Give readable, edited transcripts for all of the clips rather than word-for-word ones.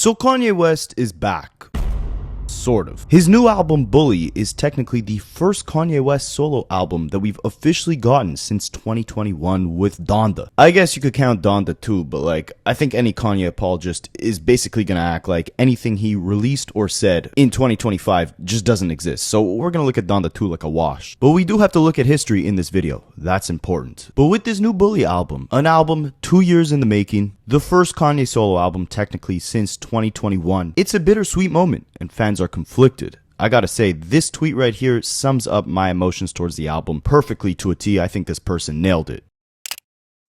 So Kanye West is back. Sort of. His new album, Bully, is technically the first Kanye West solo album that we've officially gotten since 2021 with Donda. I guess you could count Donda too, but like, I think any Kanye apologist is basically gonna act like anything he released or said in 2025 just doesn't exist. So we're gonna look at Donda 2 like a wash. But we do have to look at history in this video. That's important. But with this new Bully album, an album 2 years in the making, the first Kanye solo album technically since 2021, it's a bittersweet moment and fans are conflicted. I gotta say, this tweet right here sums up my emotions towards the album perfectly to a T. I think this person nailed it.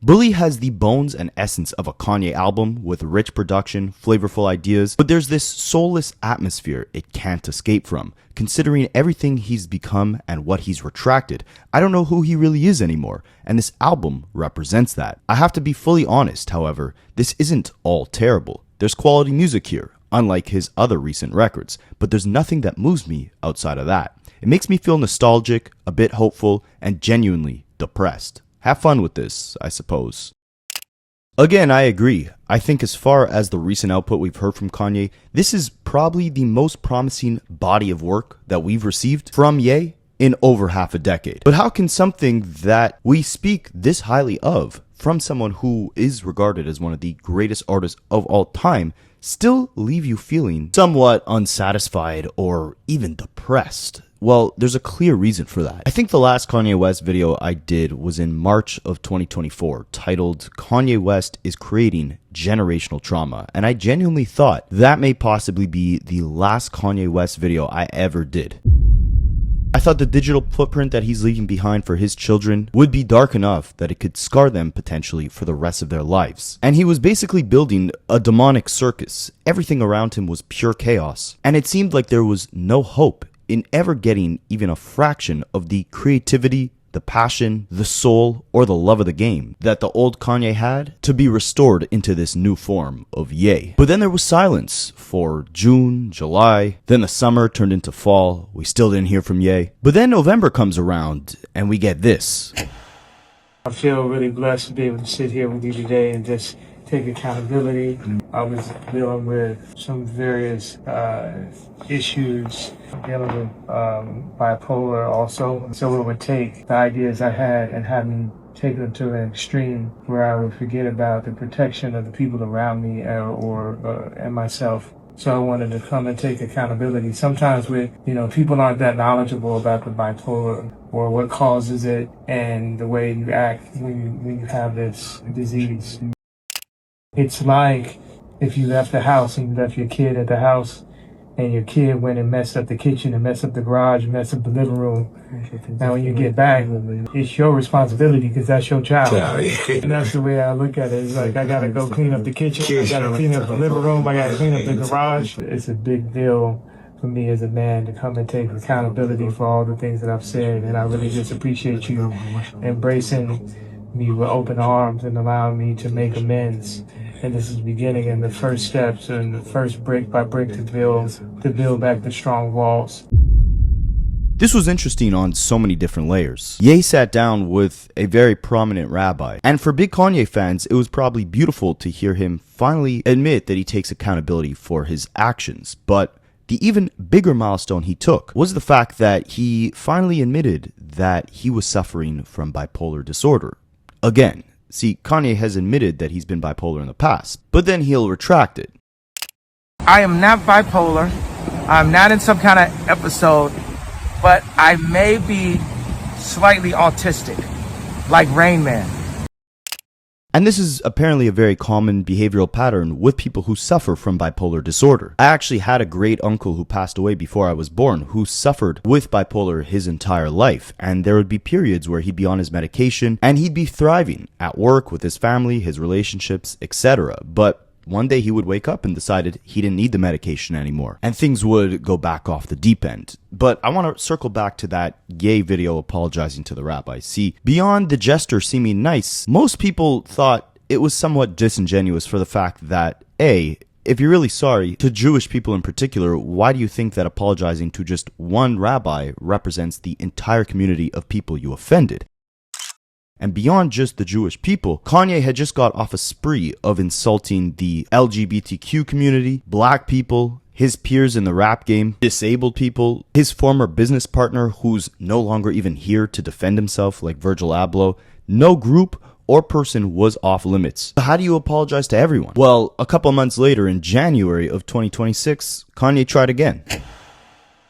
Bully has the bones and essence of a Kanye album with rich production, flavorful ideas, but there's this soulless atmosphere it can't escape from. Considering everything he's become and what he's retracted, I don't know who he really is anymore, and this album represents that. I have to be fully honest, however, this isn't all terrible. There's quality music here, unlike his other recent records, but there's nothing that moves me outside of that. It makes me feel nostalgic, a bit hopeful, and genuinely depressed. Have fun with this, I suppose. Again, I agree. I think as far as the recent output we've heard from Kanye, this is probably the most promising body of work that we've received from Ye in over half a decade. But how can something that we speak this highly of from someone who is regarded as one of the greatest artists of all time still leave you feeling somewhat unsatisfied or even depressed? Well, there's a clear reason for that. I think the last Kanye West video I did was in March of 2024, titled Kanye West is Creating Generational Trauma, and I genuinely thought that may possibly be the last Kanye West video I ever did. I thought the digital footprint that he's leaving behind for his children would be dark enough that it could scar them potentially for the rest of their lives. And he was basically building a demonic circus. Everything around him was pure chaos, and it seemed like there was no hope in ever getting even a fraction of the creativity, the passion, the soul, or the love of the game that the old Kanye had to be restored into this new form of Ye. But then there was silence for June, July, then the summer turned into fall. We still didn't hear from Ye. But then November comes around and we get this. I feel really blessed to be able to sit here with you today and just take accountability. I was dealing with some various issues, dealing with bipolar also. So it would take the ideas I had and have me take them to an extreme where I would forget about the protection of the people around me and myself. So I wanted to come and take accountability. Sometimes people aren't that knowledgeable about the bipolar or what causes it and the way you act when you have this disease. It's like if you left the house and you left your kid at the house and your kid went and messed up the kitchen and messed up the garage, messed up the living room. Now when you get back, it's your responsibility because that's your child. And that's the way I look at it. It's like I gotta go clean up the kitchen, I gotta clean up the living room, I gotta clean up the garage. It's a big deal for me as a man to come and take accountability for all the things that I've said, and I really just appreciate you embracing me with open arms and allowing me to make amends. And this is the beginning and the first steps and the first brick by brick to build back the strong walls. This was interesting on so many different layers. Ye sat down with a very prominent rabbi, and for big Kanye fans, it was probably beautiful to hear him finally admit that he takes accountability for his actions. But the even bigger milestone he took was the fact that he finally admitted that he was suffering from bipolar disorder. Again, see, Kanye has admitted that he's been bipolar in the past, but then he'll retract it. I am not bipolar. I'm not in some kind of episode, but I may be slightly autistic, like Rain Man. And this is apparently a very common behavioral pattern with people who suffer from bipolar disorder. I actually had a great uncle who passed away before I was born who suffered with bipolar his entire life, and there would be periods where he'd be on his medication and he'd be thriving at work, with his family, his relationships, etc. But one day he would wake up and decided he didn't need the medication anymore, and things would go back off the deep end. But I want to circle back to that Ye video apologizing to the rabbi. See, beyond the gesture seeming nice, most people thought it was somewhat disingenuous for the fact that, A, if you're really sorry, to Jewish people in particular, why do you think that apologizing to just one rabbi represents the entire community of people you offended? And beyond just the Jewish people, Kanye had just got off a spree of insulting the LGBTQ community, black people, his peers in the rap game, disabled people, his former business partner who's no longer even here to defend himself like Virgil Abloh. No group or person was off limits. So how do you apologize to everyone? Well, a couple months later in January of 2026, Kanye tried again.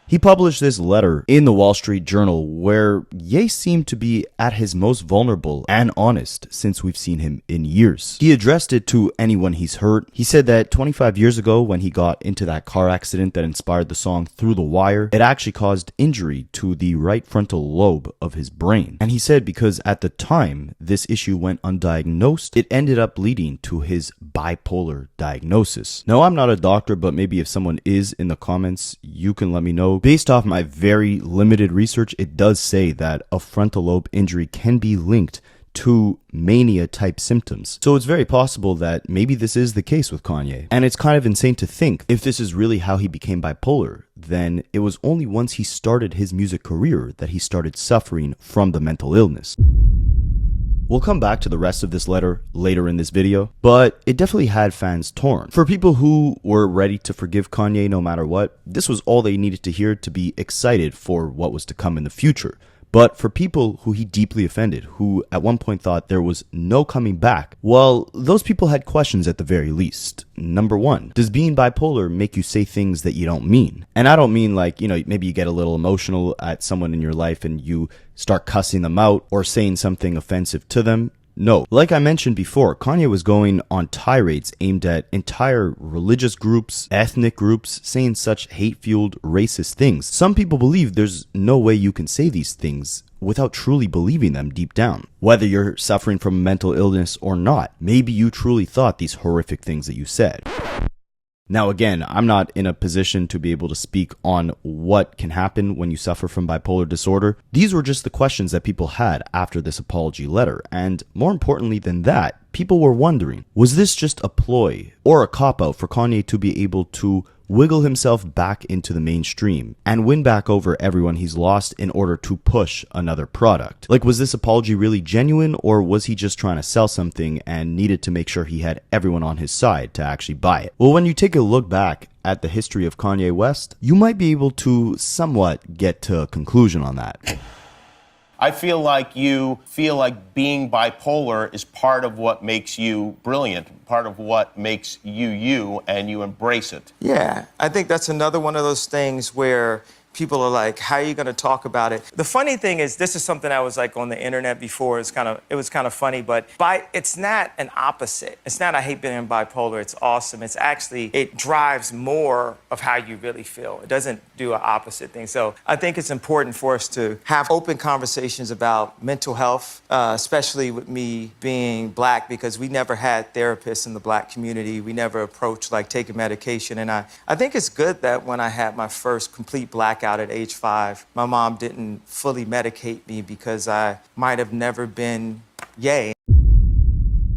He published this letter in the Wall Street Journal where Ye seemed to be at his most vulnerable and honest since we've seen him in years. He addressed it to anyone he's hurt. He said that 25 years ago when he got into that car accident that inspired the song Through the Wire, it actually caused injury to the right frontal lobe of his brain. And he said because at the time this issue went undiagnosed, it ended up leading to his bipolar diagnosis. Now, I'm not a doctor, but maybe if someone is in the comments, you can let me know. Based off my very limited research, it does say that a frontal lobe injury can be linked to mania type symptoms. So it's very possible that maybe this is the case with Kanye. And it's kind of insane to think if this is really how he became bipolar, then it was only once he started his music career that he started suffering from the mental illness. We'll come back to the rest of this letter later in this video, but it definitely had fans torn. For people who were ready to forgive Kanye no matter what, this was all they needed to hear to be excited for what was to come in the future. But for people who he deeply offended, who at one point thought there was no coming back, well, those people had questions at the very least. Number one, does being bipolar make you say things that you don't mean? And I don't mean like, maybe you get a little emotional at someone in your life and you start cussing them out or saying something offensive to them. No, like I mentioned before, Kanye was going on tirades aimed at entire religious groups, ethnic groups, saying such hate-fueled, racist things. Some people believe there's no way you can say these things without truly believing them deep down. Whether you're suffering from a mental illness or not, maybe you truly thought these horrific things that you said. Now again, I'm not in a position to be able to speak on what can happen when you suffer from bipolar disorder. These were just the questions that people had after this apology letter, and more importantly than that, people were wondering, was this just a ploy or a cop-out for Kanye to be able to wiggle himself back into the mainstream and win back over everyone he's lost in order to push another product? Like, was this apology really genuine, or was he just trying to sell something and needed to make sure he had everyone on his side to actually buy it? Well, when you take a look back at the history of Kanye West, you might be able to somewhat get to a conclusion on that. I feel like you feel like being bipolar is part of what makes you brilliant, part of what makes you you, and you embrace it. Yeah, I think that's another one of those things where people are like, how are you going to talk about it? The funny thing is, this is something I was like on the internet before. It was kind of funny, but it's not an opposite. It's not I hate being bipolar. It's awesome. It's actually, it drives more of how you really feel. It doesn't do an opposite thing. So I think it's important for us to have open conversations about mental health, especially with me being black, because we never had therapists in the black community. We never approached like taking medication. And I think it's good that when I had my first complete blackout at age 5, my mom didn't fully medicate me because I might have never been Ye.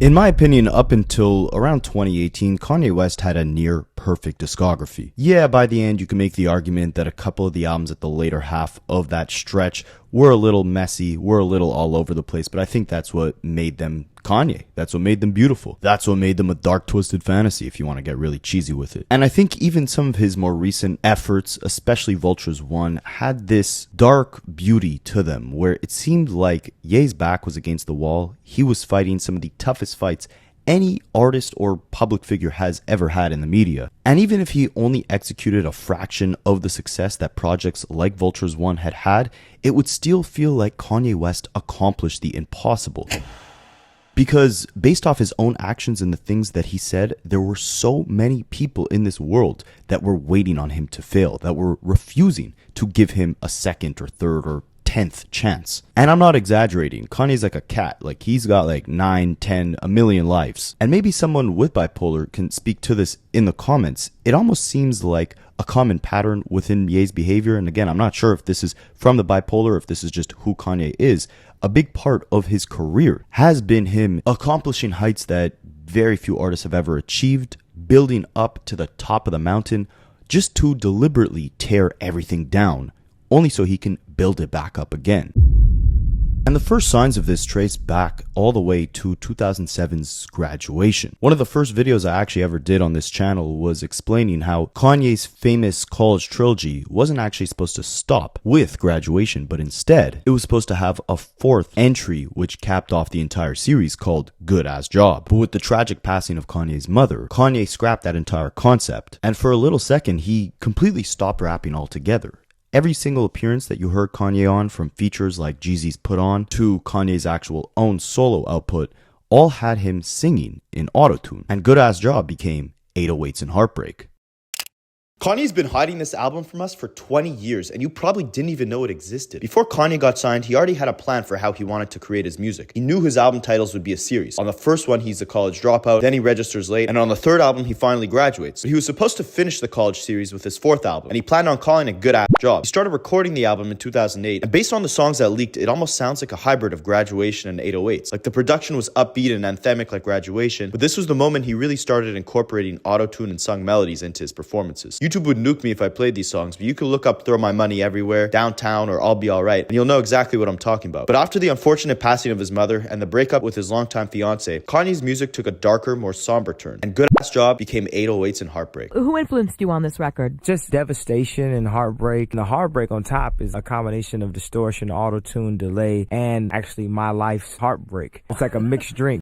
In my opinion, up until around 2018, Kanye West had a near perfect discography. Yeah, by the end, you can make the argument that a couple of the albums at the later half of that stretch were a little messy, were a little all over the place, but I think that's what made them Kanye. That's what made them beautiful. That's what made them a dark, twisted fantasy, if you want to get really cheesy with it. And I think even some of his more recent efforts, especially Vultures 1, had this dark beauty to them, where it seemed like Ye's back was against the wall. He was fighting some of the toughest fights any artist or public figure has ever had in the media. And even if he only executed a fraction of the success that projects like Vultures 1 had, it would still feel like Kanye West accomplished the impossible. Because based off his own actions and the things that he said, there were so many people in this world that were waiting on him to fail, that were refusing to give him a second or third or 10th chance. And I'm not exaggerating. Kanye's like a cat. Like, he's got like 9, 10, a million lives. And maybe someone with bipolar can speak to this in the comments. It almost seems like a common pattern within Ye's behavior. And again, I'm not sure if this is from the bipolar, if this is just who Kanye is. A big part of his career has been him accomplishing heights that very few artists have ever achieved, building up to the top of the mountain just to deliberately tear everything down, only so he can build it back up again. And the first signs of this trace back all the way to 2007's Graduation. One of the first videos I actually ever did on this channel was explaining how Kanye's famous college trilogy wasn't actually supposed to stop with Graduation, but instead it was supposed to have a fourth entry which capped off the entire series called Good Ass Job. But with the tragic passing of Kanye's mother, Kanye scrapped that entire concept, and for a little second he completely stopped rapping altogether. Every single appearance that you heard Kanye on, from features like Jeezy's Put On to Kanye's actual own solo output, all had him singing in autotune, and Good Ass Job became 808s and Heartbreak. Kanye's been hiding this album from us for 20 years, and you probably didn't even know it existed. Before Kanye got signed, he already had a plan for how he wanted to create his music. He knew his album titles would be a series. On the first one, he's a college dropout, then he registers late, and on the third album, he finally graduates. But he was supposed to finish the college series with his fourth album, and he planned on calling it Good Ass Job. He started recording the album in 2008, and based on the songs that leaked, it almost sounds like a hybrid of Graduation and 808s. Like, the production was upbeat and anthemic like Graduation, but this was the moment he really started incorporating autotune and sung melodies into his performances. YouTube would nuke me if I played these songs, but you can look up Throw My Money Everywhere, Downtown, or I'll Be Alright, and you'll know exactly what I'm talking about. But after the unfortunate passing of his mother and the breakup with his longtime fiance, Kanye's music took a darker, more somber turn, and Good Ass Job became 808s and Heartbreak. Who influenced you on this record? Just devastation and heartbreak. And the heartbreak on top is a combination of distortion, auto-tune, delay, and actually my life's heartbreak. It's like a mixed drink.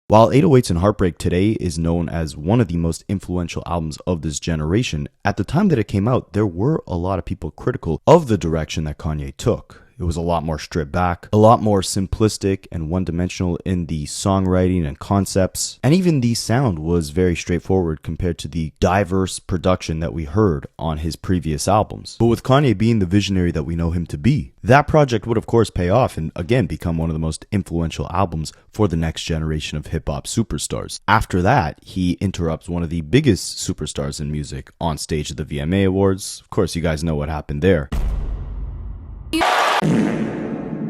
While 808s and Heartbreak today is known as one of the most influential albums of this generation, at the time that it came out, there were a lot of people critical of the direction that Kanye took. It was a lot more stripped back, a lot more simplistic and one-dimensional in the songwriting and concepts, and even the sound was very straightforward compared to the diverse production that we heard on his previous albums. But with Kanye being the visionary that we know him to be, that project would of course pay off and again become one of the most influential albums for the next generation of hip-hop superstars. After that, he interrupts one of the biggest superstars in music on stage at the VMA Awards. Of course, you guys know what happened there.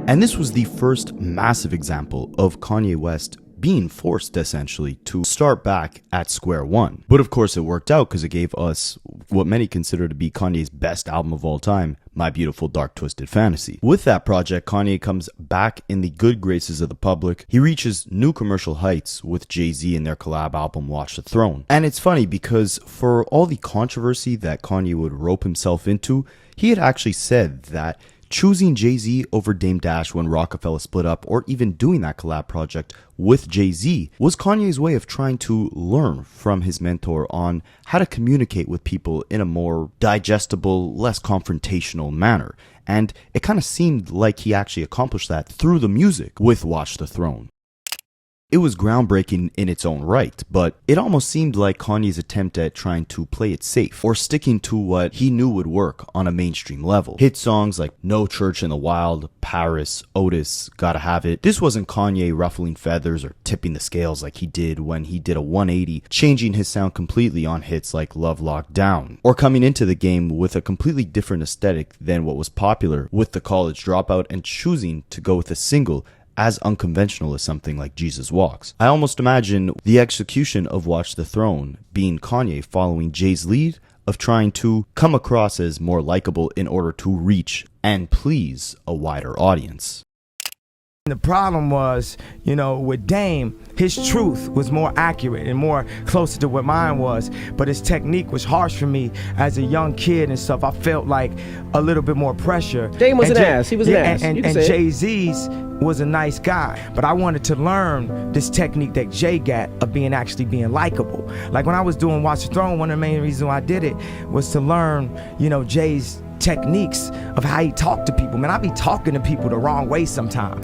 And this was the first massive example of Kanye West being forced essentially to start back at square one. But of course it worked out because it gave us what many consider to be Kanye's best album of all time, My Beautiful Dark Twisted Fantasy. With that project, Kanye comes back in the good graces of the public. He reaches new commercial heights with Jay-Z in their collab album Watch the Throne. And it's funny because for all the controversy that Kanye would rope himself into, he had actually said that choosing Jay-Z over Dame Dash when Rockefeller split up, or even doing that collab project with Jay-Z, was Kanye's way of trying to learn from his mentor on how to communicate with people in a more digestible, less confrontational manner. And it kind of seemed like he actually accomplished that through the music with Watch the Throne. It was groundbreaking in its own right, but it almost seemed like Kanye's attempt at trying to play it safe, or sticking to what he knew would work on a mainstream level. Hit songs like No Church in the Wild, Paris, Otis, Gotta Have It. This wasn't Kanye ruffling feathers or tipping the scales like he did when he did a 180, changing his sound completely on hits like Love Lockdown, or coming into the game with a completely different aesthetic than what was popular with the College Dropout and choosing to go with a single as unconventional as something like Jesus Walks. I almost imagine the execution of Watch the Throne being Kanye following Jay's lead of trying to come across as more likable in order to reach and please a wider audience. The problem was, with Dame, his truth was more accurate and more closer to what mine was, but his technique was harsh for me as a young kid and stuff. I felt like a little bit more pressure. Dame was an ass. He was an ass. And Jay-Z's was a nice guy, but I wanted to learn this technique that Jay got of actually being likable. Like when I was doing Watch the Throne, one of the main reasons why I did it was to learn, Jay's techniques of how he talked to people. Man, I be talking to people the wrong way sometimes.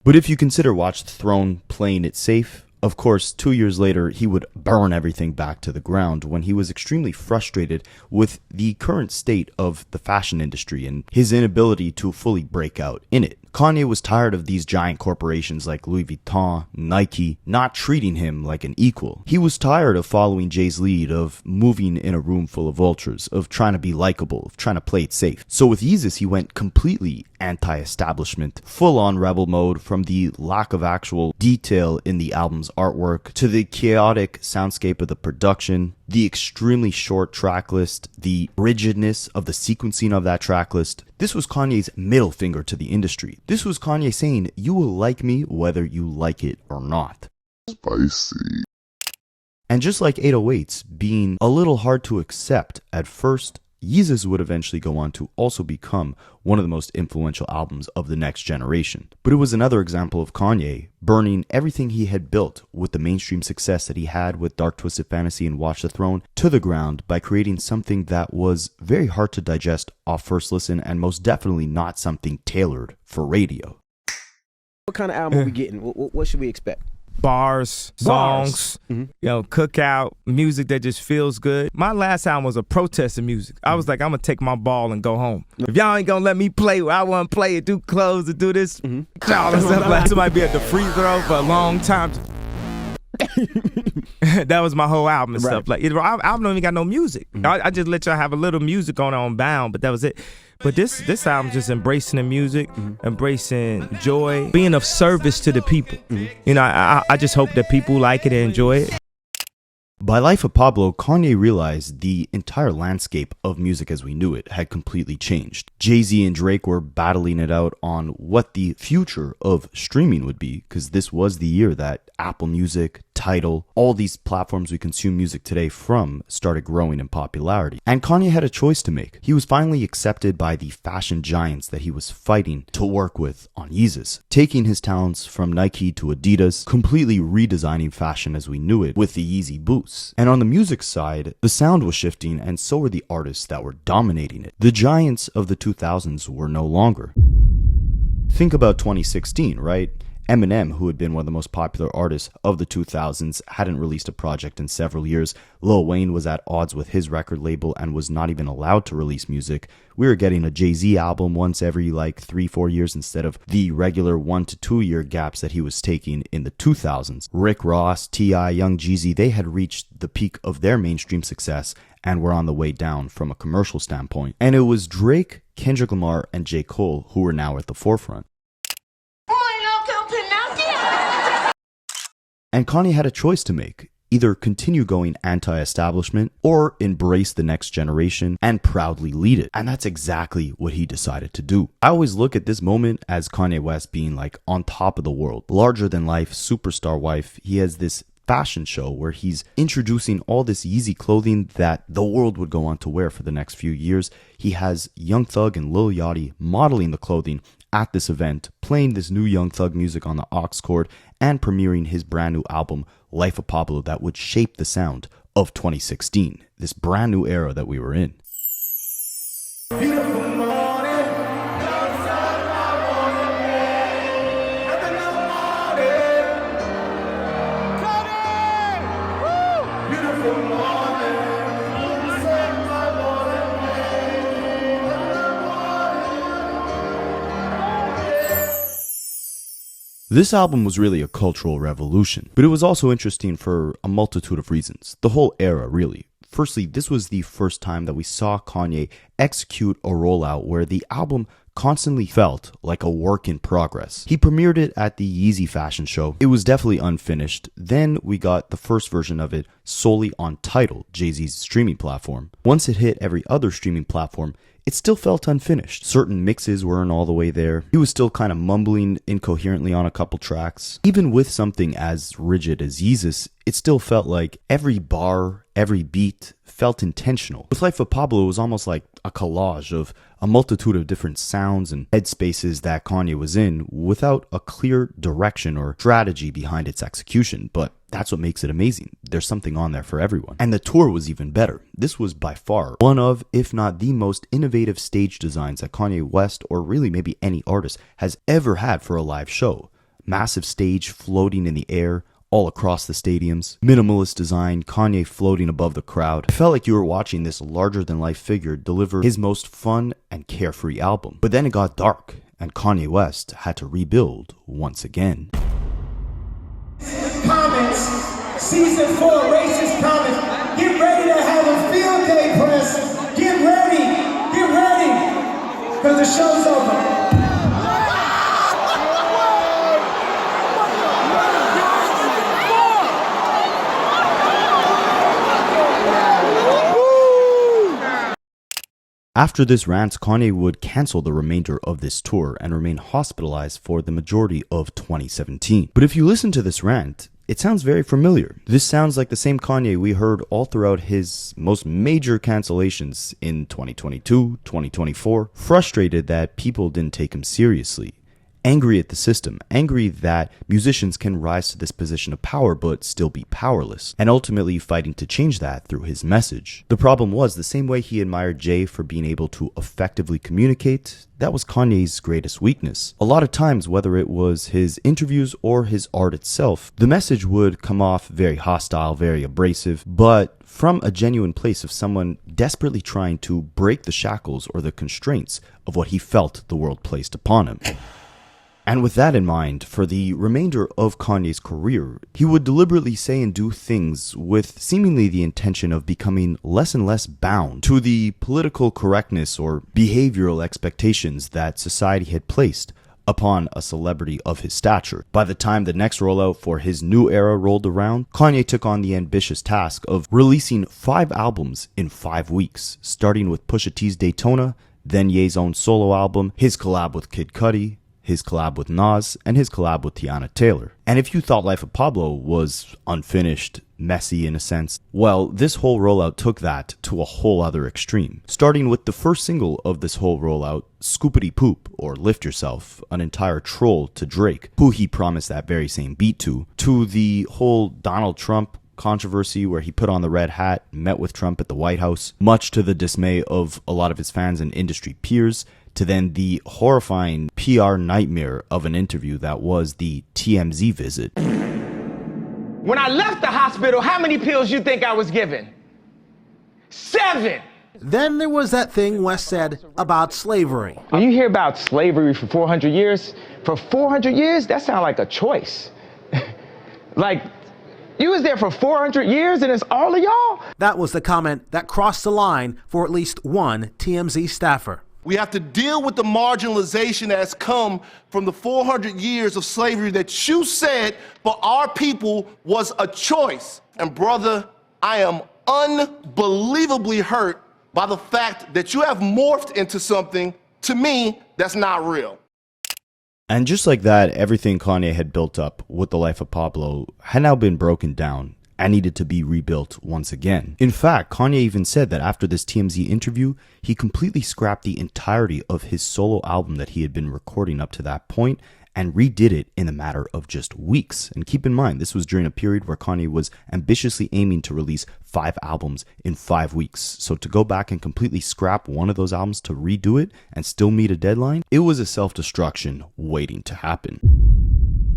But if you consider Watch the Throne playing it safe, of course, 2 years later, he would burn everything back to the ground when he was extremely frustrated with the current state of the fashion industry and his inability to fully break out in it. Kanye was tired of these giant corporations like Louis Vuitton, Nike, not treating him like an equal. He was tired of following Jay's lead, of moving in a room full of ultras, of trying to be likable, of trying to play it safe. So with Yeezus, he went completely anti-establishment, full-on rebel mode, from the lack of actual detail in the album's artwork to the chaotic soundscape of the production, the extremely short track list, the rigidness of the sequencing of that track list. This was Kanye's middle finger to the industry. This was Kanye saying, "You will like me whether you like it or not." Spicy. And just like 808s being a little hard to accept at first, Yeezus would eventually go on to also become one of the most influential albums of the next generation. But it was another example of Kanye burning everything he had built with the mainstream success that he had with Dark Twisted Fantasy and Watch the Throne to the ground by creating something that was very hard to digest off first listen and most definitely not something tailored for radio. What kind of album are we getting? What should we expect? Bars, songs, cookout, music that just feels good. My last album was a protest of music. I was like, I'm gonna take my ball and go home. If y'all ain't gonna let me play where I wanna play it, do clothes and do this, all that stuff like somebody be at the free throw for a long time. That was my whole album and stuff. Like, album don't even got no music. I just let y'all have a little music on Bound, but that was it. But this album just embracing the music, embracing joy, being of service to the people. You know, I just hope that people like it and enjoy it. By Life of Pablo, Kanye realized the entire landscape of music as we knew it had completely changed. Jay-Z and Drake were battling it out on what the future of streaming would be, because this was the year that Apple Music, Tidal, all these platforms we consume music today from started growing in popularity. And Kanye had a choice to make. He was finally accepted by the fashion giants that he was fighting to work with on Yeezus, taking his talents from Nike to Adidas, completely redesigning fashion as we knew it with the Yeezy boots. And on the music side, the sound was shifting and so were the artists that were dominating it. The giants of the 2000s were no longer. Think about 2016, right? Eminem, who had been one of the most popular artists of the 2000s, hadn't released a project in several years. Lil Wayne was at odds with his record label and was not even allowed to release music. We were getting a Jay-Z album once every 3-4 years instead of the regular 1 to 2 year gaps that he was taking in the 2000s. Rick Ross, T.I., Young Jeezy, they had reached the peak of their mainstream success and were on the way down from a commercial standpoint. And it was Drake, Kendrick Lamar, and J. Cole who were now at the forefront. And Kanye had a choice to make. Either continue going anti-establishment or embrace the next generation and proudly lead it. And that's exactly what he decided to do. I always look at this moment as Kanye West being on top of the world. Larger than life, superstar wife. He has this fashion show where he's introducing all this Yeezy clothing that the world would go on to wear for the next few years. He has Young Thug and Lil Yachty modeling the clothing at this event, playing this new Young Thug music on the aux cord, and premiering his brand new album, Life of Pablo, that would shape the sound of 2016, this brand new era that we were in. This album was really a cultural revolution, but it was also interesting for a multitude of reasons. The whole era, really. Firstly, this was the first time that we saw Kanye execute a rollout where the album constantly felt like a work in progress. He premiered it at the Yeezy fashion show. It was definitely unfinished. Then we got the first version of it solely on Tidal, Jay-Z's streaming platform. Once it hit every other streaming platform, it still felt unfinished. Certain mixes weren't all the way there. He was still kind of mumbling incoherently on a couple tracks. Even with something as rigid as Yeezus, it still felt like every bar, every beat felt intentional. With Life of Pablo, it was almost like a collage of a multitude of different sounds and headspaces that Kanye was in without a clear direction or strategy behind its execution. But that's what makes it amazing. There's something on there for everyone. And the tour was even better. This was by far one of, if not the most innovative stage designs that Kanye West, or really maybe any artist, has ever had for a live show. Massive stage floating in the air, all across the stadiums. Minimalist design, Kanye floating above the crowd. It felt like you were watching this larger-than-life figure deliver his most fun and carefree album. But then it got dark, and Kanye West had to rebuild once again. Comments, season 4 racist comments. Get ready to have a field day, press. Get ready, because the show's over. After this rant, Kanye would cancel the remainder of this tour and remain hospitalized for the majority of 2017. But if you listen to this rant, it sounds very familiar. This sounds like the same Kanye we heard all throughout his most major cancellations in 2022, 2024, frustrated that people didn't take him seriously. Angry at the system, angry that musicians can rise to this position of power but still be powerless, and ultimately fighting to change that through his message. The problem was, the same way he admired Jay for being able to effectively communicate, that was Kanye's greatest weakness. A lot of times, whether it was his interviews or his art itself, the message would come off very hostile, very abrasive, but from a genuine place of someone desperately trying to break the shackles or the constraints of what he felt the world placed upon him. And with that in mind, for the remainder of Kanye's career, he would deliberately say and do things with seemingly the intention of becoming less and less bound to the political correctness or behavioral expectations that society had placed upon a celebrity of his stature. By the time the next rollout for his new era rolled around, Kanye took on the ambitious task of releasing 5 albums in 5 weeks, starting with Pusha T's Daytona, then Ye's own solo album, his collab with Kid Cudi, his collab with Nas, and his collab with Tiana Taylor. And if you thought Life of Pablo was unfinished, messy in a sense, well, this whole rollout took that to a whole other extreme. Starting with the first single of this whole rollout, Scoopity Poop, or Lift Yourself, an entire troll to Drake, who he promised that very same beat to the whole Donald Trump controversy where he put on the red hat, met with Trump at the White House, much to the dismay of a lot of his fans and industry peers, to then the horrifying PR nightmare of an interview that was the TMZ visit. When I left the hospital, how many pills you think I was given? 7! Then there was that thing West said about slavery. When you hear about slavery for 400 years, that sounds like a choice. Like, you was there for 400 years and it's all of y'all? That was the comment that crossed the line for at least one TMZ staffer. We have to deal with the marginalization that has come from the 400 years of slavery that you said for our people was a choice. And brother, I am unbelievably hurt by the fact that you have morphed into something, to me, that's not real. And just like that, everything Kanye had built up with the Life of Pablo had now been broken down and needed to be rebuilt once again. In fact, Kanye even said that after this TMZ interview, he completely scrapped the entirety of his solo album that he had been recording up to that point and redid it in a matter of just weeks. And keep in mind, this was during a period where Kanye was ambitiously aiming to release 5 albums in 5 weeks. So to go back and completely scrap one of those albums to redo it and still meet a deadline, it was a self-destruction waiting to happen.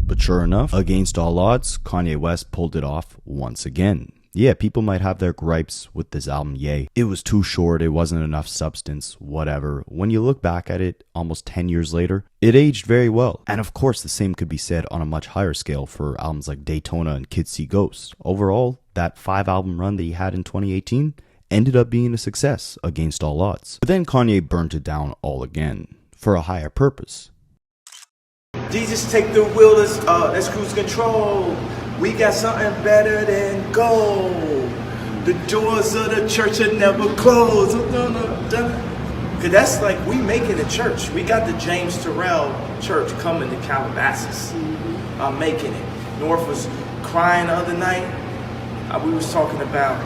But sure enough, against all odds, Kanye West pulled it off once again. Yeah, people might have their gripes with this album, Ye. It was too short, it wasn't enough substance, whatever. When you look back at it almost 10 years later, it aged very well. And of course, the same could be said on a much higher scale for albums like Daytona and Kids See Ghosts. Overall, that 5-album run that he had in 2018 ended up being a success against all odds. But then Kanye burnt it down all again for a higher purpose. Jesus, take the wheel, let's cruise control. We got something better than gold. The doors of the church are never closed. Cause that's like we making a church. We got the James Terrell Church coming to Calabasas. I'm making it. North was crying the other night. We was talking about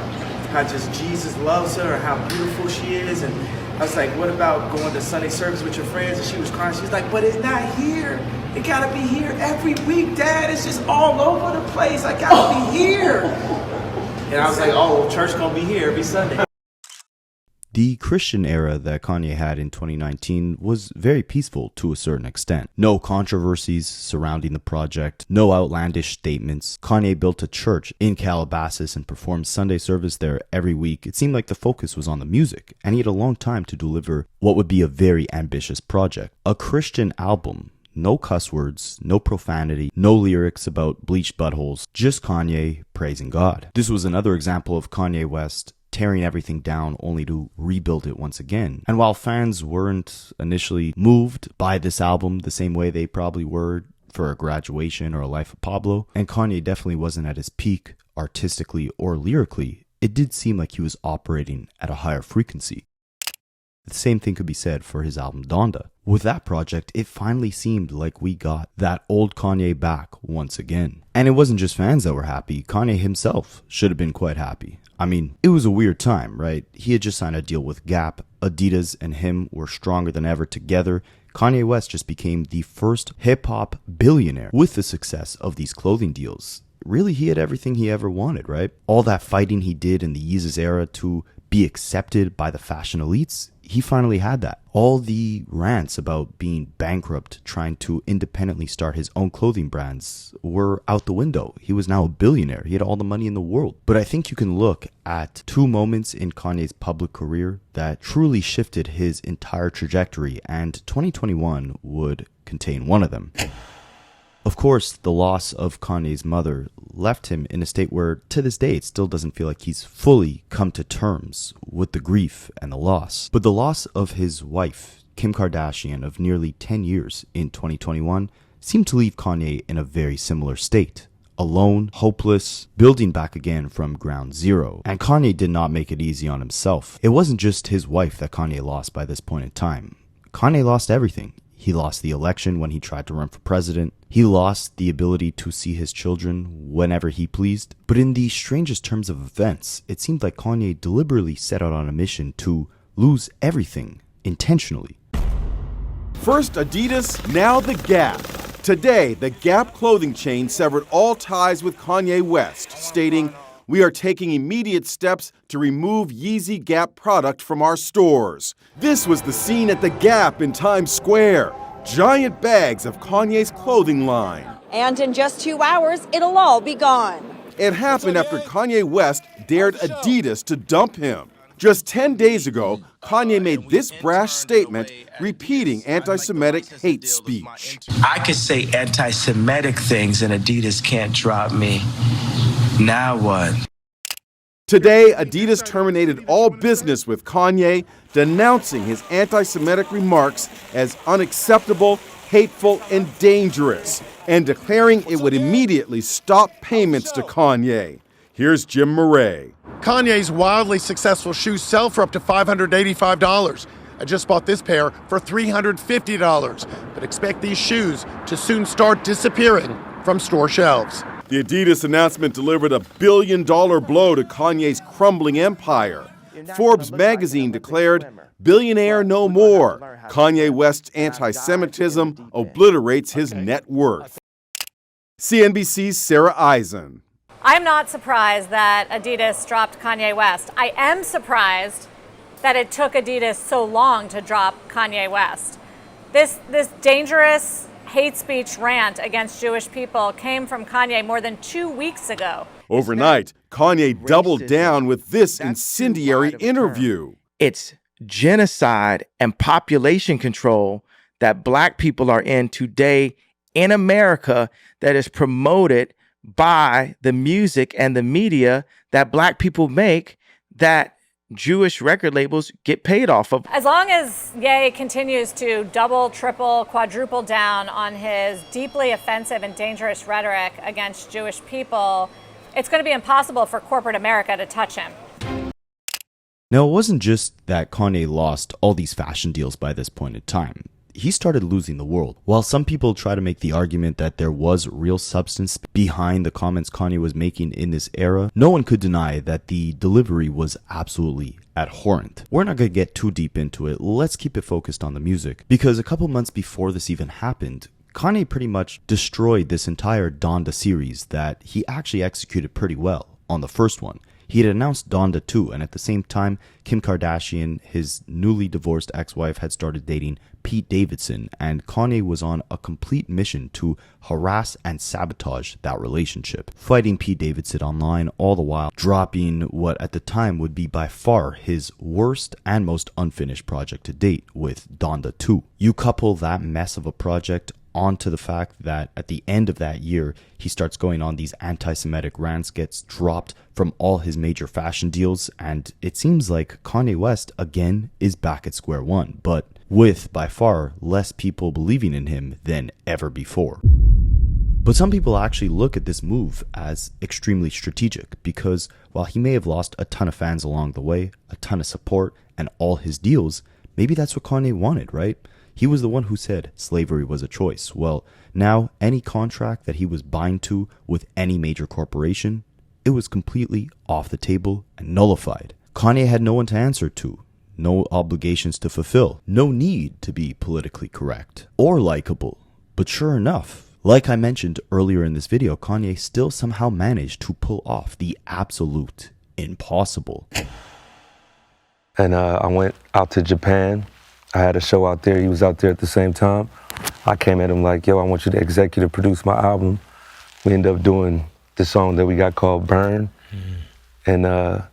how just Jesus loves her and how beautiful she is. And I was like, what about going to Sunday service with your friends? And she was crying. She was like, but it's not here. It gotta be here every week, Dad. It's just all over the place. I gotta be here. And I was like, oh, church gonna be here every Sunday. The Christian era that Kanye had in 2019 was very peaceful to a certain extent. No controversies surrounding the project, no outlandish statements. Kanye built a church in Calabasas and performed Sunday service there every week. It seemed like the focus was on the music, and he had a long time to deliver what would be a very ambitious project. A Christian album. No cuss words, no profanity, no lyrics about bleached buttholes, just Kanye praising God. This was another example of Kanye West tearing everything down only to rebuild it once again. And while fans weren't initially moved by this album the same way they probably were for a Graduation or a Life of Pablo, and Kanye definitely wasn't at his peak artistically or lyrically, it did seem like he was operating at a higher frequency. The same thing could be said for his album Donda. With that project, it finally seemed like we got that old Kanye back once again. And it wasn't just fans that were happy, Kanye himself should have been quite happy. I mean, it was a weird time, right? He had just signed a deal with Gap, Adidas and him were stronger than ever together. Kanye West just became the first hip-hop billionaire with the success of these clothing deals. Really, he had everything he ever wanted, right? All that fighting he did in the Yeezus era to be accepted by the fashion elites, he finally had that. All the rants about being bankrupt, trying to independently start his own clothing brands were out the window. He was now a billionaire. He had all the money in the world. But I think you can look at two moments in Kanye's public career that truly shifted his entire trajectory, and 2021 would contain one of them. Of course, the loss of Kanye's mother left him in a state where, to this day, it still doesn't feel like he's fully come to terms with the grief and the loss. But the loss of his wife, Kim Kardashian, of nearly 10 years in 2021, seemed to leave Kanye in a very similar state. Alone, hopeless, building back again from ground zero. And Kanye did not make it easy on himself. It wasn't just his wife that Kanye lost by this point in time. Kanye lost everything. He lost the election when he tried to run for president. He lost the ability to see his children whenever he pleased. But in the strangest terms of events, it seemed like Kanye deliberately set out on a mission to lose everything intentionally. First Adidas, now the Gap. Today, the Gap clothing chain severed all ties with Kanye West, stating, "We are taking immediate steps to remove Yeezy Gap product from our stores." This was the scene at the Gap in Times Square. Giant bags of Kanye's clothing line. And in just 2 hours, it'll all be gone. It happened after Kanye West dared Adidas to dump him. Just 10 days ago, Kanye made this brash statement, repeating anti-Semitic hate speech. I could say anti-Semitic things and Adidas can't drop me. Now what? Today, Adidas terminated all business with Kanye, denouncing his anti-Semitic remarks as unacceptable, hateful, and dangerous, and declaring it would immediately stop payments to Kanye. Here's Jim Murray. Kanye's wildly successful shoes sell for up to $585. I just bought this pair for $350, but expect these shoes to soon start disappearing from store shelves. The Adidas announcement delivered a billion-dollar blow to Kanye's crumbling empire. Forbes magazine declared, "Billionaire no more. Kanye West's anti-Semitism obliterates his net worth." CNBC's Sarah Eisen. I'm not surprised that Adidas dropped Kanye West. I am surprised that it took Adidas so long to drop Kanye West. This dangerous hate speech rant against Jewish people came from Kanye more than 2 weeks ago. Overnight, Kanye doubled down with this incendiary interview. It's genocide and population control that black people are in today in America that is promoted by the music and the media that black people make, that Jewish record labels get paid off of. As long as Ye continues to double, triple, quadruple down on his deeply offensive and dangerous rhetoric against Jewish people, it's going to be impossible for corporate America to touch him. Now, it wasn't just that Kanye lost all these fashion deals by this point in time. He started losing the world. While some people try to make the argument that there was real substance behind the comments Kanye was making in this era, no one could deny that the delivery was absolutely abhorrent. We're not going to get too deep into it. Let's keep it focused on the music, because a couple months before this even happened, Kanye pretty much destroyed this entire Donda series that he actually executed pretty well on the first one. He had announced Donda 2, and at the same time, Kim Kardashian, his newly divorced ex-wife, had started dating Pete Davidson, and Kanye was on a complete mission to harass and sabotage that relationship, fighting Pete Davidson online, all the while dropping what at the time would be by far his worst and most unfinished project to date with Donda 2. You couple that mess of a project onto the fact that at the end of that year, he starts going on these anti-Semitic rants, gets dropped from all his major fashion deals, and it seems like Kanye West again is back at square one, but with by far less people believing in him than ever before. But some people actually look at this move as extremely strategic, because while he may have lost a ton of fans along the way, a ton of support, and all his deals, Maybe that's what Kanye wanted, right? He was the one who said slavery was a choice. Well, now any contract that he was bind to with any major corporation, it was completely off the table and nullified. Kanye had no one to answer to, no obligations to fulfill, no need to be politically correct or likable. But sure enough, like I mentioned earlier in this video, Kanye still somehow managed to pull off the absolute impossible. And I went out to Japan. I had a show out there. He was out there at the same time. I came at him like, yo, I want you to executive produce my album. We ended up doing the song that we got called Burn. And it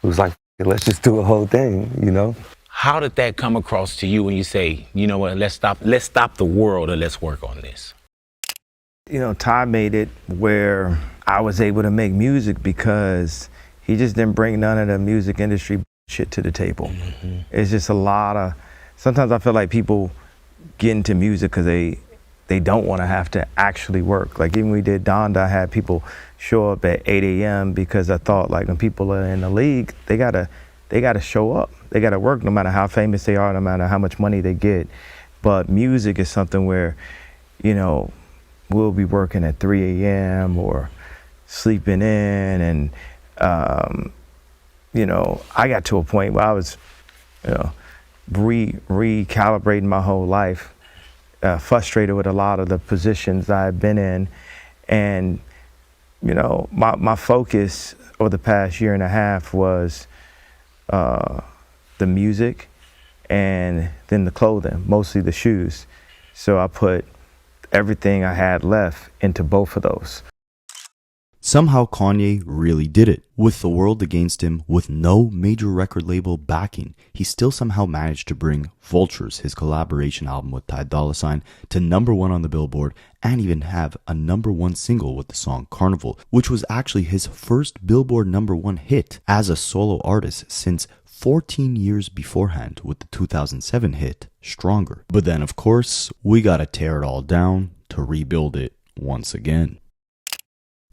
was like, let's just do a whole thing, you know? How did that come across to you when you say, you know what, let's stop the world and let's work on this? You know, Ty made it where I was able to make music because he just didn't bring none of the music industry shit to the table. It's just a lot of, sometimes I feel like people get into music because they don't want to have to actually work. Like even when we did Donda, I had people show up at 8 a.m. because I thought like when people are in the league, they gotta show up. They gotta work no matter how famous they are, no matter how much money they get. But music is something where, you know, we'll be working at 3 a.m. or sleeping in, and you know, I got to a point where I was, you know, recalibrating my whole life, frustrated with a lot of the positions I've been in, and you know, my focus over the past year and a half was the music and then the clothing, mostly the shoes. So I put everything I had left into both of those. Somehow Kanye really did it. With the world against him, with no major record label backing, he still somehow managed to bring Vultures, his collaboration album with Ty Dolla $ign, to #1 on the Billboard, and even have a #1 single with the song Carnival, which was actually his first Billboard #1 hit as a solo artist since 14 years beforehand with the 2007 hit Stronger. But then of course, we gotta tear it all down to rebuild it once again.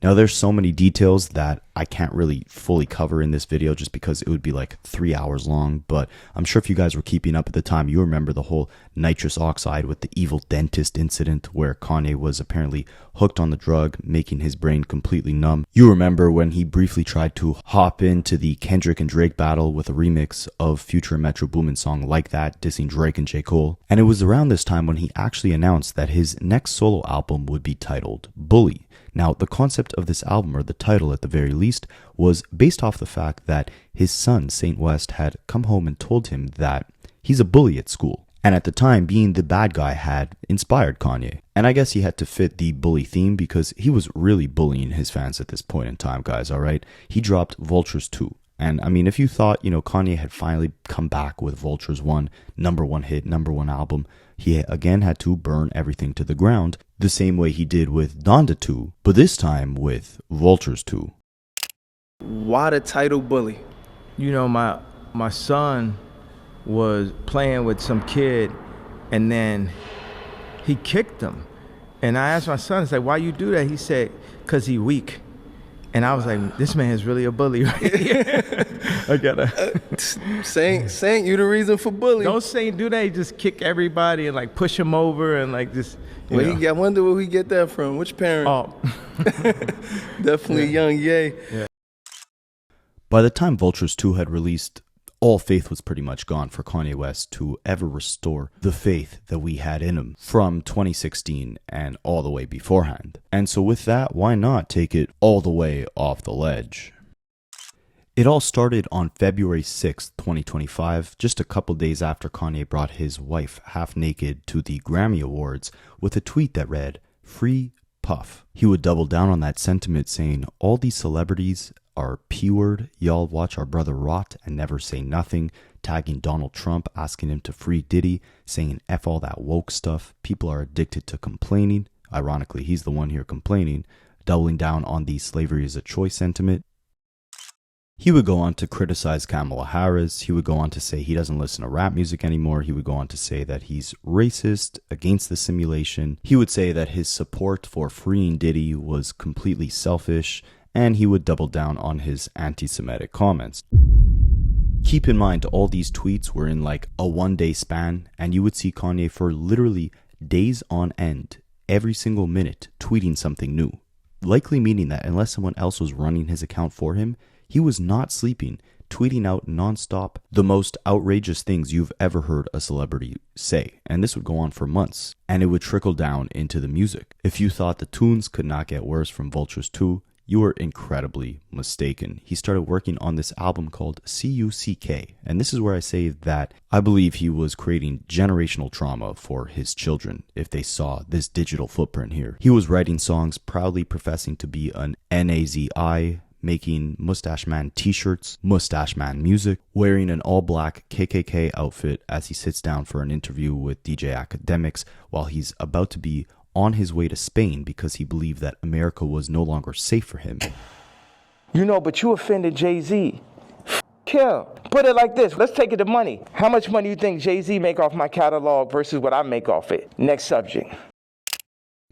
Now there's so many details that I can't really fully cover in this video just because it would be like 3 hours long, but I'm sure if you guys were keeping up at the time, you remember the whole nitrous oxide with the evil dentist incident where Kanye was apparently hooked on the drug, making his brain completely numb. You remember when he briefly tried to hop into the Kendrick and Drake battle with a remix of Future and Metro Boomin song Like That, dissing Drake and J. Cole. And it was around this time when he actually announced that his next solo album would be titled Bully. Now, the concept of this album, or the title at the very least, was based off the fact that his son, Saint West, had come home and told him that he's a bully at school. And at the time, being the bad guy had inspired Kanye. And I guess he had to fit the bully theme because he was really bullying his fans at this point in time, guys, alright? He dropped Vultures 2. And I mean, if you thought, you know, Kanye had finally come back with Vultures 1, #1 hit, #1 album, he again had to burn everything to the ground, the same way he did with Donda 2, but this time with Vultures 2. Why the title Bully? You know, my son was playing with some kid, and then he kicked him. And I asked my son, I said, why you do that? He said, because he weak. And I was like, this man is really a bully right here. I gotta. Saint, you the reason for bully. Don't Saint do that. He just kick everybody and like push him over and like just. I wonder where we get that from. Which parent? Oh. Definitely young Ye. Yeah. By the time Vultures 2 had released, all faith was pretty much gone for Kanye West to ever restore the faith that we had in him from 2016 and all the way beforehand. And so with that, why not take it all the way off the ledge? It all started on February 6th, 2025, just a couple days after Kanye brought his wife half naked to the Grammy Awards with a tweet that read, "Free Puff." He would double down on that sentiment, saying, all these celebrities are P-word, y'all watch our brother rot and never say nothing, tagging Donald Trump, asking him to free Diddy, saying F all that woke stuff, people are addicted to complaining, ironically he's the one here complaining, doubling down on the slavery is a choice sentiment. He would go on to criticize Kamala Harris, he would go on to say he doesn't listen to rap music anymore, he would go on to say that he's racist, against the simulation, he would say that his support for freeing Diddy was completely selfish, and he would double down on his anti-Semitic comments. Keep in mind, all these tweets were in like a 1-day span, and you would see Kanye for literally days on end, every single minute, tweeting something new. Likely meaning that unless someone else was running his account for him, he was not sleeping, tweeting out nonstop the most outrageous things you've ever heard a celebrity say. And this would go on for months, and it would trickle down into the music. If you thought the tunes could not get worse from Vultures 2, you were incredibly mistaken. He started working on this album called CUCK, and this is where I say that I believe he was creating generational trauma for his children if they saw this digital footprint here. He was writing songs proudly professing to be an NAZI, making Mustache Man t-shirts, Mustache Man music, wearing an all-black KKK outfit as he sits down for an interview with DJ Akademiks while he's about to be on his way to Spain because he believed that America was no longer safe for him. You know, but you offended Jay-Z. Him. Put it like this. Let's take it to money. How much money do you think Jay-Z make off my catalog versus what I make off it? Next subject.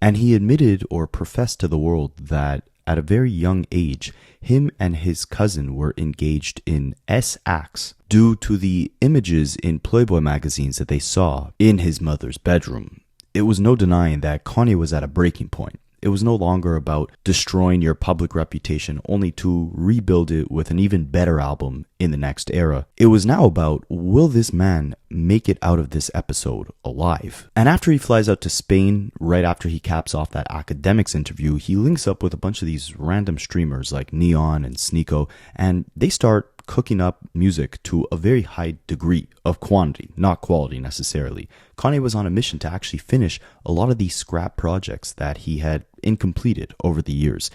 And he admitted or professed to the world that at a very young age, him and his cousin were engaged in S-acts due to the images in Playboi magazines that they saw in his mother's bedroom. It was no denying that Kanye was at a breaking point. It was no longer about destroying your public reputation only to rebuild it with an even better album in the next era. It was now about, will this man make it out of this episode alive? And after he flies out to Spain, right after he caps off that Akademiks interview, he links up with a bunch of these random streamers like Neon and Sneeko, and they start cooking up music to a very high degree of quantity, not quality necessarily. Kanye was on a mission to actually finish a lot of these scrap projects that he had incompleted over the years.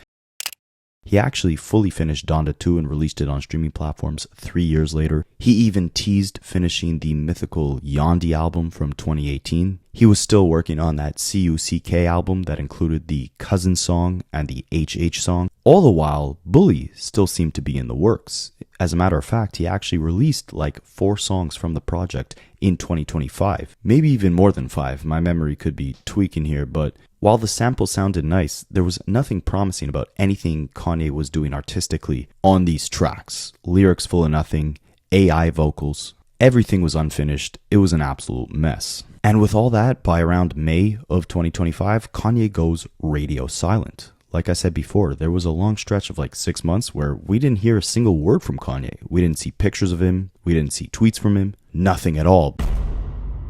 He actually fully finished Donda 2 and released it on streaming platforms 3 years later. He even teased finishing the mythical Yandhi album from 2018. He was still working on that CUCK album that included the Cousin song and the HH song. All the while, Bully still seemed to be in the works. As a matter of fact, he actually released like 4 songs from the project in 2025. Maybe even more than 5. My memory could be tweaking here, but while the sample sounded nice, there was nothing promising about anything Kanye was doing artistically on these tracks. Lyrics full of nothing, AI vocals, everything was unfinished. It was an absolute mess. And with all that, by around May of 2025, Kanye goes radio silent. Like I said before, there was a long stretch of like 6 months where we didn't hear a single word from Kanye. We didn't see pictures of him. We didn't see tweets from him. Nothing at all.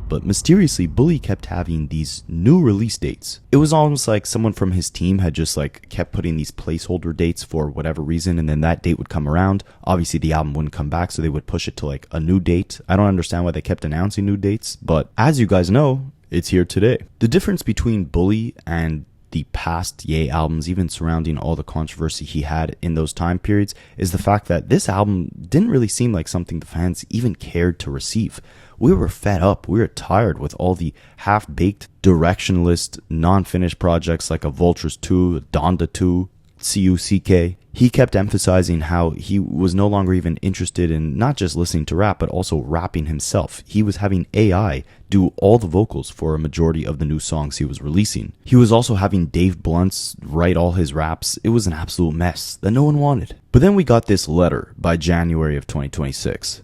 But mysteriously, Bully kept having these new release dates. It was almost like someone from his team had just like kept putting these placeholder dates for whatever reason, and then that date would come around. Obviously, the album wouldn't come back, so they would push it to like a new date. I don't understand why they kept announcing new dates, but as you guys know, it's here today. The difference between Bully and the past Ye albums, even surrounding all the controversy he had in those time periods, is the fact that this album didn't really seem like something the fans even cared to receive. We were fed up, we were tired with all the half-baked, directionless, non-finished projects like a Vultures 2, a Donda 2, CUCK. He kept emphasizing how he was no longer even interested in not just listening to rap, but also rapping himself. He was having AI do all the vocals for a majority of the new songs he was releasing. He was also having Dave Blunts write all his raps. It was an absolute mess that no one wanted. But then we got this letter by January of 2026.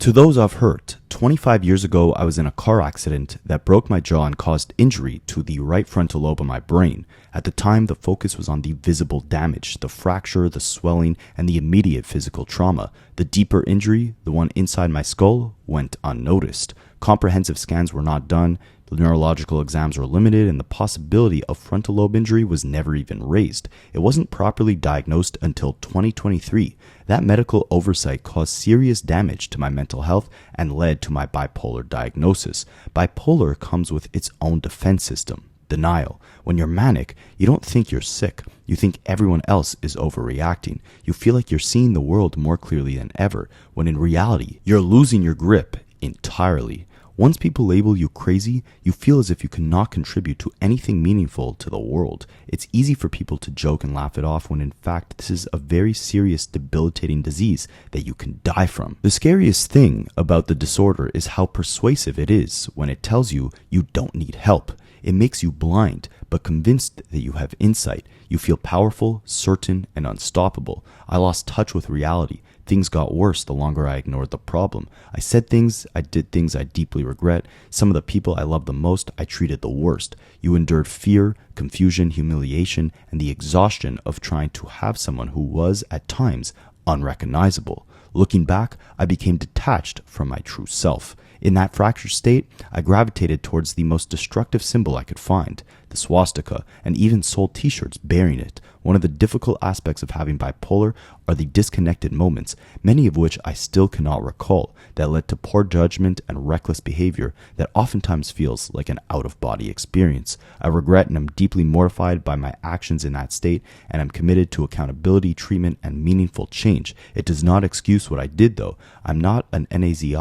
To those I've hurt, 25 years ago I was in a car accident that broke my jaw and caused injury to the right frontal lobe of my brain. At the time, the focus was on the visible damage, the fracture, the swelling, and the immediate physical trauma. The deeper injury, the one inside my skull, went unnoticed. Comprehensive scans were not done, the neurological exams were limited, and the possibility of frontal lobe injury was never even raised. It wasn't properly diagnosed until 2023. That medical oversight caused serious damage to my mental health and led to my bipolar diagnosis. Bipolar comes with its own defense system. Denial. When you're manic, you don't think you're sick. You think everyone else is overreacting. You feel like you're seeing the world more clearly than ever, when in reality, you're losing your grip entirely. Once people label you crazy, you feel as if you cannot contribute to anything meaningful to the world. It's easy for people to joke and laugh it off when in fact this is a very serious, debilitating disease that you can die from. The scariest thing about the disorder is how persuasive it is when it tells you you don't need help. It makes you blind, but convinced that you have insight. You feel powerful, certain, and unstoppable. I lost touch with reality. Things got worse the longer I ignored the problem. I said things, I did things I deeply regret. Some of the people I loved the most, I treated the worst. You endured fear, confusion, humiliation, and the exhaustion of trying to have someone who was, at times, unrecognizable. Looking back, I became detached from my true self. In that fractured state, I gravitated towards the most destructive symbol I could find, the swastika, and even sold t-shirts bearing it. One of the difficult aspects of having bipolar are the disconnected moments, many of which I still cannot recall, that led to poor judgment and reckless behavior that oftentimes feels like an out-of-body experience. I regret and am deeply mortified by my actions in that state, and am committed to accountability, treatment, and meaningful change. It does not excuse what I did, though. I'm not an Nazi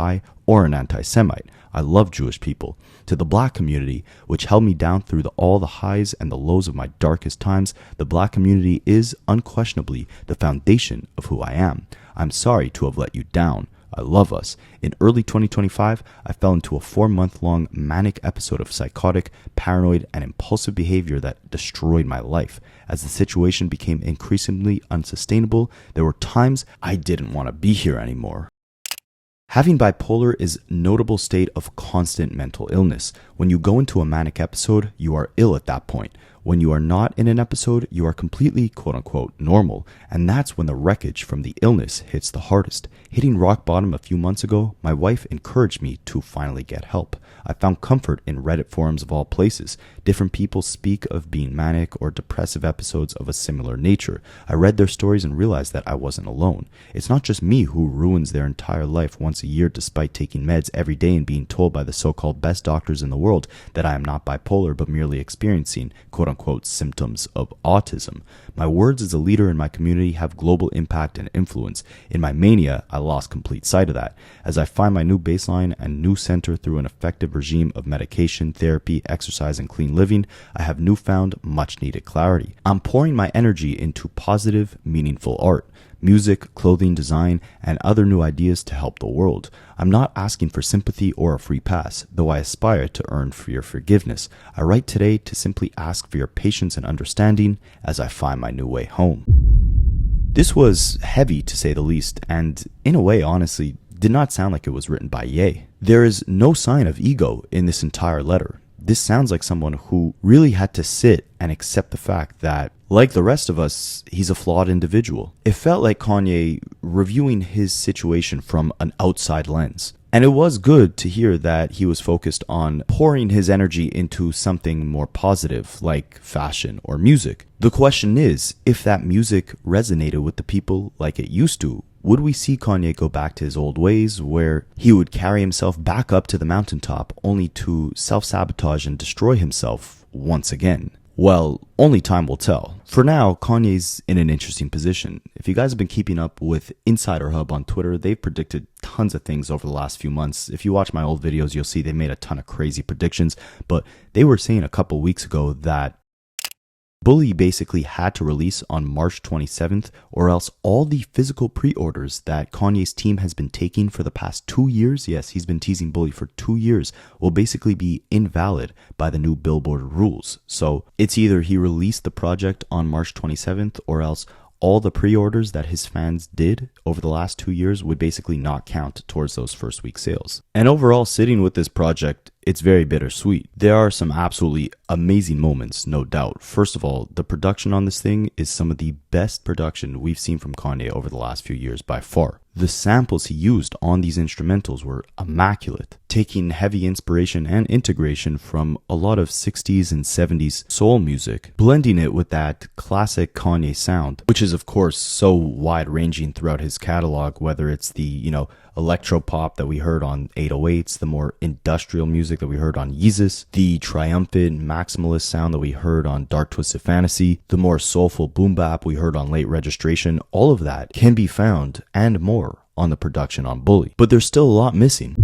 or an anti-Semite. I love Jewish people. To the black community, which held me down through all the highs and the lows of my darkest times, the black community is unquestionably the foundation of who I am. I'm sorry to have let you down. I love us. In early 2025, I fell into a 4-month-long manic episode of psychotic, paranoid, and impulsive behavior that destroyed my life. As the situation became increasingly unsustainable, there were times I didn't want to be here anymore. Having bipolar is a notable state of constant mental illness. When you go into a manic episode, you are ill at that point. When you are not in an episode, you are completely quote-unquote normal, and that's when the wreckage from the illness hits the hardest. Hitting rock bottom a few months ago, my wife encouraged me to finally get help. I found comfort in Reddit forums of all places. Different people speak of being manic or depressive episodes of a similar nature. I read their stories and realized that I wasn't alone. It's not just me who ruins their entire life once a year despite taking meds every day and being told by the so-called best doctors in the world that I am not bipolar but merely experiencing quote-unquote symptoms of autism. My words as a leader in my community have global impact and influence. In my mania, I lost complete sight of that. As I find my new baseline and new center through an effective regime of medication, therapy, exercise, and clean living, I have newfound much needed clarity. I'm pouring my energy into positive, meaningful art, music, clothing, design, and other new ideas to help the world. I'm not asking for sympathy or a free pass, though I aspire to earn for your forgiveness. I write today to simply ask for your patience and understanding as I find my new way home. This was heavy to say the least, and in a way, honestly, did not sound like it was written by Ye. There is no sign of ego in this entire letter. This sounds like someone who really had to sit and accept the fact that, like the rest of us, he's a flawed individual. It felt like Kanye reviewing his situation from an outside lens. And it was good to hear that he was focused on pouring his energy into something more positive, like fashion or music. The question is, if that music resonated with the people like it used to, would we see Kanye go back to his old ways where he would carry himself back up to the mountaintop only to self-sabotage and destroy himself once again? Well, only time will tell. For now, Kanye's in an interesting position. If you guys have been keeping up with Insider Hub on Twitter, they've predicted tons of things over the last few months. If you watch my old videos, you'll see they made a ton of crazy predictions, but they were saying a couple weeks ago that Bully basically had to release on March 27th, or else all the physical pre-orders that Kanye's team has been taking for the past 2 years, yes, he's been teasing Bully for 2 years, will basically be invalid by the new Billboard rules. So it's either he released the project on March 27th, or else all the pre-orders that his fans did over the last 2 years would basically not count towards those first week sales. And overall, sitting with this project, it's very bittersweet. There are some absolutely amazing moments, no doubt. First of all, the production on this thing is some of the best production we've seen from Kanye over the last few years by far. The samples he used on these instrumentals were immaculate, taking heavy inspiration and integration from a lot of 60s and 70s soul music, blending it with that classic Kanye sound, which is of course so wide-ranging throughout his catalog, whether it's the, electro-pop that we heard on 808s, the more industrial music that we heard on Yeezus, the triumphant maximalist sound that we heard on Dark Twisted Fantasy, the more soulful boom bap we heard on Late Registration. All of that can be found and more on the production on Bully. But there's still a lot missing.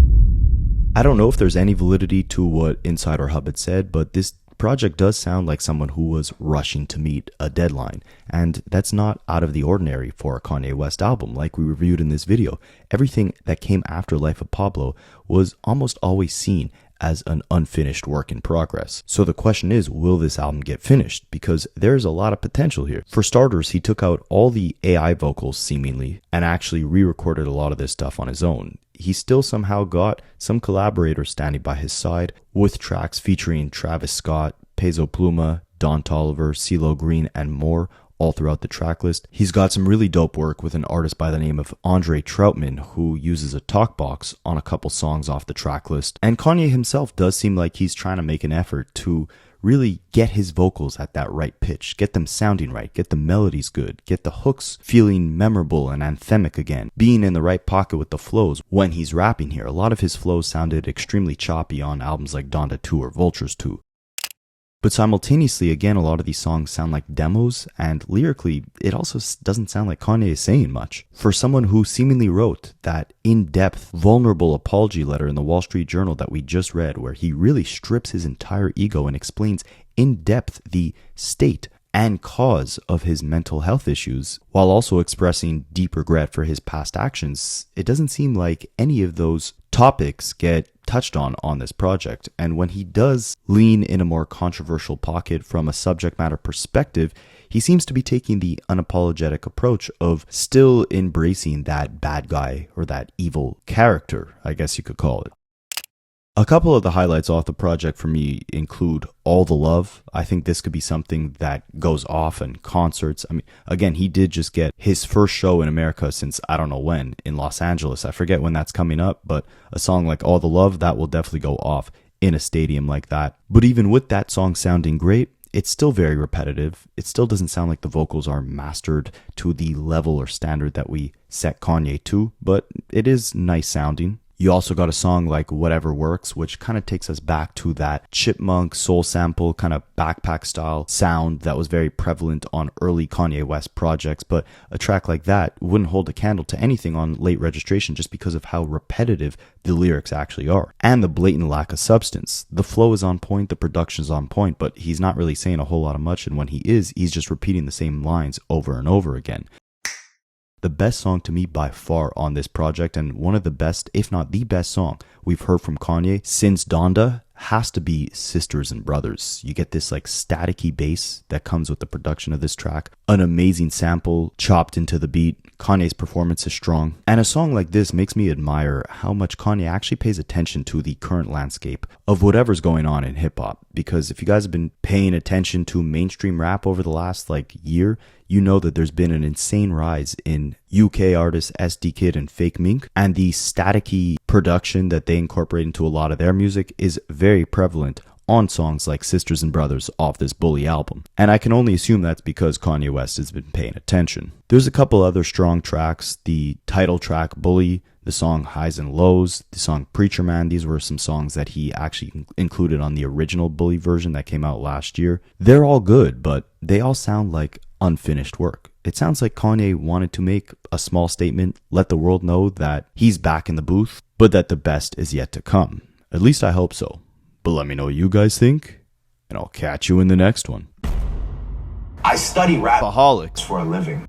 I don't know if there's any validity to what Insider Hub had said, but this project does sound like someone who was rushing to meet a deadline, and that's not out of the ordinary for a Kanye West album. Like we reviewed in this video, everything that came after Life of Pablo was almost always seen as an unfinished work in progress. So the question is, will this album get finished? Because there's a lot of potential here. For starters, he took out all the AI vocals seemingly and actually re-recorded a lot of this stuff on his own. He still somehow got some collaborators standing by his side with tracks featuring Travis Scott, Peso Pluma, Don Toliver, CeeLo Green, and more all throughout the track list. He's got some really dope work with an artist by the name of Andre Troutman, who uses a talk box on a couple songs off the track list. And Kanye himself does seem like he's trying to make an effort to really get his vocals at that right pitch, get them sounding right, get the melodies good, get the hooks feeling memorable and anthemic again, being in the right pocket with the flows when he's rapping here. A lot of his flows sounded extremely choppy on albums like Donda 2 or Vultures 2. But simultaneously, again, a lot of these songs sound like demos, and lyrically, it also doesn't sound like Kanye is saying much. For someone who seemingly wrote that in-depth, vulnerable apology letter in the Wall Street Journal that we just read, where he really strips his entire ego and explains in depth the state and cause of his mental health issues, while also expressing deep regret for his past actions, it doesn't seem like any of those topics get touched on this project. And when he does lean in a more controversial pocket from a subject matter perspective, he seems to be taking the unapologetic approach of still embracing that bad guy or that evil character, I guess you could call it. A couple of the highlights off the project for me include All the Love. I think this could be something that goes off in concerts. I mean, again, he did just get his first show in America since I don't know when, in Los Angeles. I forget when that's coming up, but a song like All the Love, that will definitely go off in a stadium like that. But even with that song sounding great, it's still very repetitive. It still doesn't sound like the vocals are mastered to the level or standard that we set Kanye to, but it is nice sounding. You also got a song like Whatever Works, which kind of takes us back to that chipmunk soul sample kind of backpack style sound that was very prevalent on early Kanye West projects. But a track like that wouldn't hold a candle to anything on Late Registration just because of how repetitive the lyrics actually are and the blatant lack of substance. The flow is on point, the production is on point, but he's not really saying a whole lot of much. And when he is, he's just repeating the same lines over and over again. The best song to me by far on this project, and one of the best, if not the best song we've heard from Kanye since Donda, has to be Sisters and Brothers. You get this like staticky bass that comes with the production of this track, an amazing sample chopped into the beat. Kanye's performance is strong, and a song like this makes me admire how much Kanye actually pays attention to the current landscape of whatever's going on in hip-hop. Because if you guys have been paying attention to mainstream rap over the last year, you know that there's been an insane rise in UK artists SD Kid and Fake Meek, and the staticky production that they incorporate into a lot of their music is very prevalent on songs like Sisters and Brothers off this Bully album. And I can only assume that's because Kanye West has been paying attention. There's a couple other strong tracks, the title track Bully, the song Highs and Lows, the song Preacher Man. These were some songs that he actually included on the original Bully version that came out last year. They're all good, but they all sound like unfinished work. It sounds like Kanye wanted to make a small statement, let the world know that he's back in the booth, but that the best is yet to come. At least I hope so. But let me know what you guys think, and I'll catch you in the next one. I study rap for a living.